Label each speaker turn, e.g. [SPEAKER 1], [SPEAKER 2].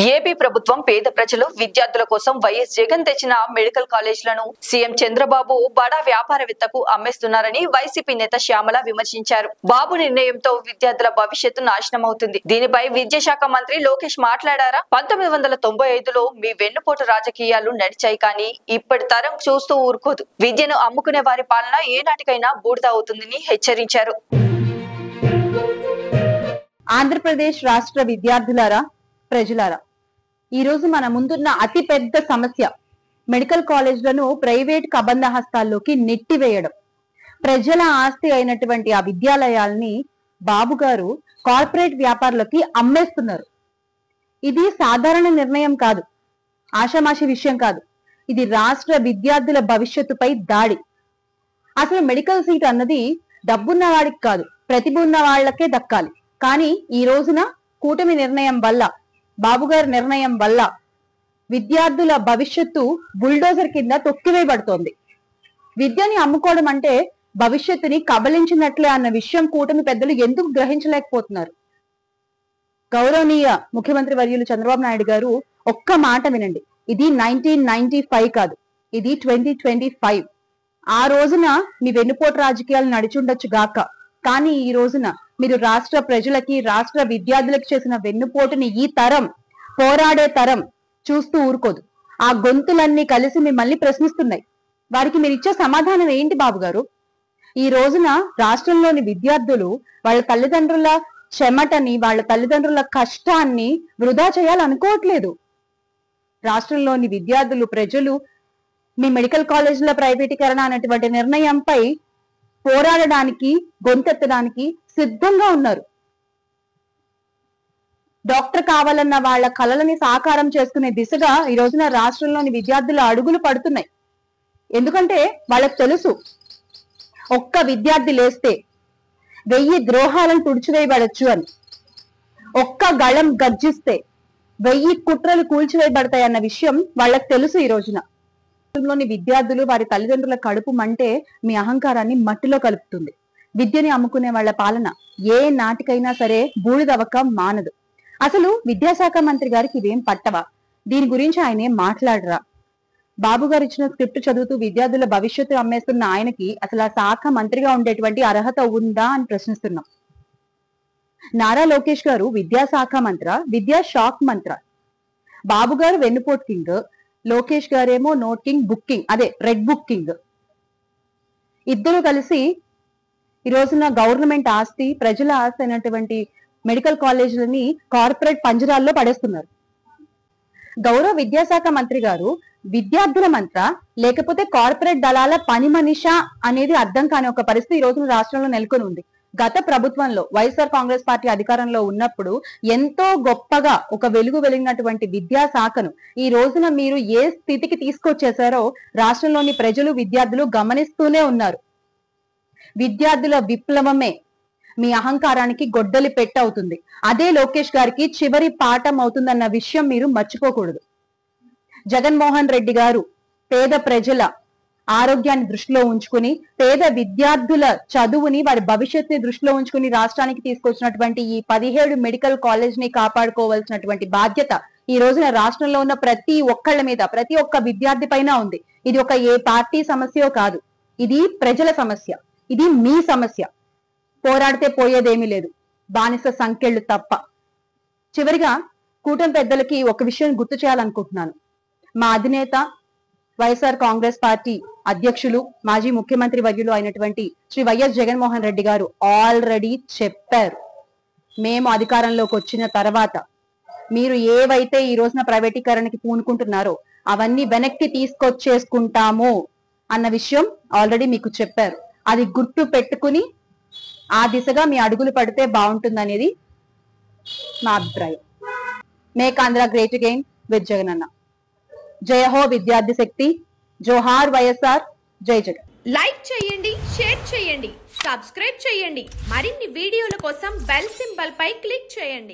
[SPEAKER 1] AP ప్రభుత్వం పేద ప్రజలు విద్యార్థుల కోసం వైఎస్ జగన్ తెచ్చిన మెడికల్ కాలేజీలను సీఎం చంద్రబాబు బడా వ్యాపారవేత్తకు అమ్మేస్తున్నారని వైసీపీ నేత శ్యామల విమర్శించారు. బాబు నిర్ణయంతో విద్యార్థుల భవిష్యత్తు నాశనమవుతుంది. దీనిపై విద్యాశాఖ మంత్రి లోకేష్ మాట్లాడారా? 1995లో మీ వెన్నుపోటు రాజకీయాలు నడిచాయి, కానీ ఇప్పటి తరం చూస్తూ ఊరుకోదు. విద్యను అమ్ముకునే వారి పాలన ఏనాటికైనా బూడిద అవుతుందని హెచ్చరించారు.
[SPEAKER 2] ఆంధ్రప్రదేశ్ రాష్ట్ర విద్యార్థులారా, ప్రజలారా, ఈ రోజు మన ముందున్న అతి పెద్ద సమస్య మెడికల్ కాలేజ్లను ప్రైవేట్ కబంధ హస్తాల్లోకి నెట్టివేయడం. ప్రజల ఆస్తి అయినటువంటి ఆ విద్యాలయాల్ని బాబు గారు కార్పొరేట్ వ్యాపారులకి అమ్మేస్తున్నారు. ఇది సాధారణ నిర్ణయం కాదు, ఆషామాషి విషయం కాదు. ఇది రాష్ట్ర విద్యార్థుల భవిష్యత్తుపై దాడి. అసలు మెడికల్ సీట్ అన్నది డబ్బున్న వాడికి కాదు, ప్రతిభ ఉన్న వాళ్లకే దక్కాలి. కానీ ఈ రోజున కూటమి నిర్ణయం వల్ల, బాబుగారి నిర్ణయం వల్ల విద్యార్థుల భవిష్యత్తు బుల్డోజర్ కింద తొక్కివేయబడుతోంది. విద్యని అమ్ముకోవడం అంటే భవిష్యత్తుని కబలించినట్లే అన్న విషయం కూటమి పెద్దలు ఎందుకు గ్రహించలేకపోతున్నారు? గౌరవనీయ ముఖ్యమంత్రి వర్యులు చంద్రబాబు నాయుడు గారు ఒక్క మాట వినండి. ఇది 1995 కాదు, ఇది 2025. ఆ రోజున మీ వెన్నుపోటు రాజకీయాలు నడిచుండొచ్చు గాక, కానీ ఈ రోజున మీరు రాష్ట్ర ప్రజలకి, రాష్ట్ర విద్యార్థులకు చేసిన వెన్నుపోటుని ఈ తరం, పోరాడే తరం చూస్తూ ఊరుకోదు. ఆ గొంతులన్నీ కలిసి మిమ్మల్ని ప్రశ్నిస్తున్నాయి. వారికి మీరు ఇచ్చే సమాధానం ఏంటి బాబు గారు? ఈ రోజున రాష్ట్రంలోని విద్యార్థులు వాళ్ళ తల్లిదండ్రుల చెమటని, వాళ్ళ తల్లిదండ్రుల కష్టాన్ని వృధా చేయాలనుకోవట్లేదు. రాష్ట్రంలోని విద్యార్థులు, ప్రజలు మీ మెడికల్ కాలేజీల ప్రైవేటీకరణ అనేటువంటి నిర్ణయంపై పోరాడడానికి, గొంతెత్తడానికి సిద్ధంగా ఉన్నారు. డాక్టర్ కావాలన్న వాళ్ళ కలలని సాకారం చేసుకునే దిశగా ఈ రోజున రాష్ట్రంలోని విద్యార్థుల అడుగులు పడుతున్నాయి. ఎందుకంటే వాళ్ళకు తెలుసు, ఒక్క విద్యార్థి లేస్తే 1000 ద్రోహాలను తుడిచివేయబడచ్చు అని. ఒక్క గళం గర్జిస్తే 1000 కుట్రలు కూల్చివేయబడతాయి అన్న విషయం వాళ్ళకు తెలుసు. ఈ రోజున లోని విద్యార్థులు, వారి తల్లిదండ్రుల కడుపు మంటే మీ అహంకారాన్ని మట్టిలో కలుపుతుంది. విద్యని అమ్ముకునే వాళ్ళ పాలన ఏ నాటికైనా సరే బూడిదవక మానదు. అసలు విద్యాశాఖ మంత్రి గారికి ఇవేం పట్టవా? దీని గురించి ఆయన ఏం మాట్లాడరా? బాబు గారు ఇచ్చిన స్క్రిప్ట్ చదువుతూ విద్యార్థుల భవిష్యత్తు అమ్మేస్తున్న ఆయనకి అసలు ఆ శాఖ మంత్రిగా ఉండేటువంటి అర్హత ఉందా అని ప్రశ్నిస్తున్నాం. నారా లోకేష్ గారు విద్యాశాఖ మంత్ర, విద్యా షాక్ మంత్ర. బాబు గారు వెన్నుపోటు కింగ్, లోకేష్ గారేమో నోట్ కింగ్, బుక్కింగ్, అదే రెడ్ బుక్కింగ్. ఇద్దరు కలిసి ఈ రోజున గవర్నమెంట్ ఆస్తి, ప్రజల ఆస్తి అయినటువంటి మెడికల్ కాలేజీలని కార్పొరేట్ పంజరాల్లో పడేస్తున్నారు. గౌరవ విద్యాశాఖ మంత్రి గారు విద్యార్థుల మంత్ర, లేకపోతే కార్పొరేట్ దళాల పని మనిషా అనేది అర్థం కాని ఒక పరిస్థితి ఈ రోజున రాష్ట్రంలో నెలకొని ఉంది. గత ప్రభుత్వంలో వైఎస్ఆర్ కాంగ్రెస్ పార్టీ అధికారంలో ఉన్నప్పుడు ఎంతో గొప్పగా ఒక వెలుగు వెలిగినటువంటి విద్యాశాఖను ఈ రోజున మీరు ఏ స్థితికి తీసుకొచ్చేశారో రాష్ట్రంలోని ప్రజలు, విద్యార్థులు గమనిస్తూనే ఉన్నారు. విద్యార్థుల విప్లవమే మీ అహంకారానికి గొడ్డలి పెట్టవుతుంది. అదే లోకేష్ గారికి చివరి పాఠం అవుతుందన్న విషయం మీరు మర్చిపోకూడదు. జగన్మోహన్ రెడ్డి గారు పేద ప్రజల ఆరోగ్యాన్ని దృష్టిలో ఉంచుకుని, పేద విద్యార్థుల చదువుని, వారి భవిష్యత్తుని దృష్టిలో ఉంచుకుని రాష్ట్రానికి తీసుకొచ్చినటువంటి ఈ 17 మెడికల్ కాలేజ్ ని కాపాడుకోవాల్సినటువంటి బాధ్యత ఈ రోజున రాష్ట్రంలో ఉన్న ప్రతి ఒక్కళ్ళ మీద, ప్రతి ఒక్క విద్యార్థి పైన ఉంది. ఇది ఒక ఏ పార్టీ సమస్యో కాదు, ఇది ప్రజల సమస్య, ఇది మీ సమస్య. పోరాడితే పోయేదేమీ లేదు, బానిస సంఖ్యలు తప్ప. చివరిగా కూటమి పెద్దలకి ఒక విషయం గుర్తు చేయాలనుకుంటున్నాను. మా అధినేత వైఎస్ఆర్ కాంగ్రెస్ పార్టీ అధ్యక్షులు, మాజీ ముఖ్యమంత్రి వర్యులు అయినటువంటి శ్రీ వైఎస్ జగన్మోహన్ రెడ్డి గారు ఆల్రెడీ చెప్పారు, మేము అధికారంలోకి వచ్చిన తర్వాత మీరు ఏవైతే ఈ రోజున ప్రైవేటీకరణకి పూనుకుంటున్నారో అవన్నీ వెనక్కి తీసుకొచ్చేసుకుంటాము అన్న విషయం ఆల్రెడీ మీకు చెప్పారు. అది గుర్తు పెట్టుకుని ఆ దిశగా మీ అడుగులు పడితే బాగుంటుందనేది నా అభిప్రాయం. Make Andhra great again with Jagan అన్న. జయ హో విద్యార్థి శక్తి, జోహార్ వైఎస్ఆర్, జై జగన్.
[SPEAKER 3] లైక్ చేయండి, షేర్ చేయండి, సబ్స్క్రైబ్ చేయండి. మరిన్ని వీడియోల కోసం బెల్ సింబల్ పై క్లిక్ చేయండి.